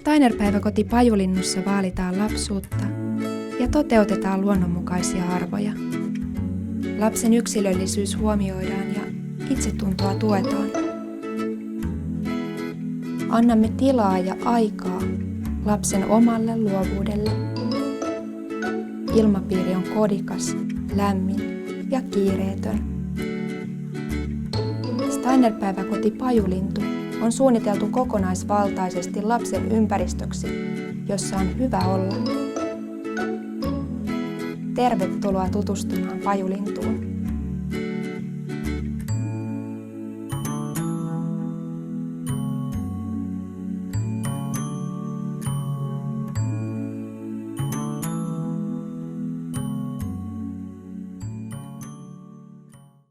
Steiner-päiväkoti Pajulinnussa vaalitaan lapsuutta ja toteutetaan luonnonmukaisia arvoja. Lapsen yksilöllisyys huomioidaan ja itsetuntoa tuetaan. Annamme tilaa ja aikaa lapsen omalle luovuudelle. Ilmapiiri on kodikas, lämmin ja kiireetön. Steiner-päiväkoti Pajulintu on suunniteltu kokonaisvaltaisesti lapsen ympäristöksi, jossa on hyvä olla. Tervetuloa tutustumaan Pajulintuun.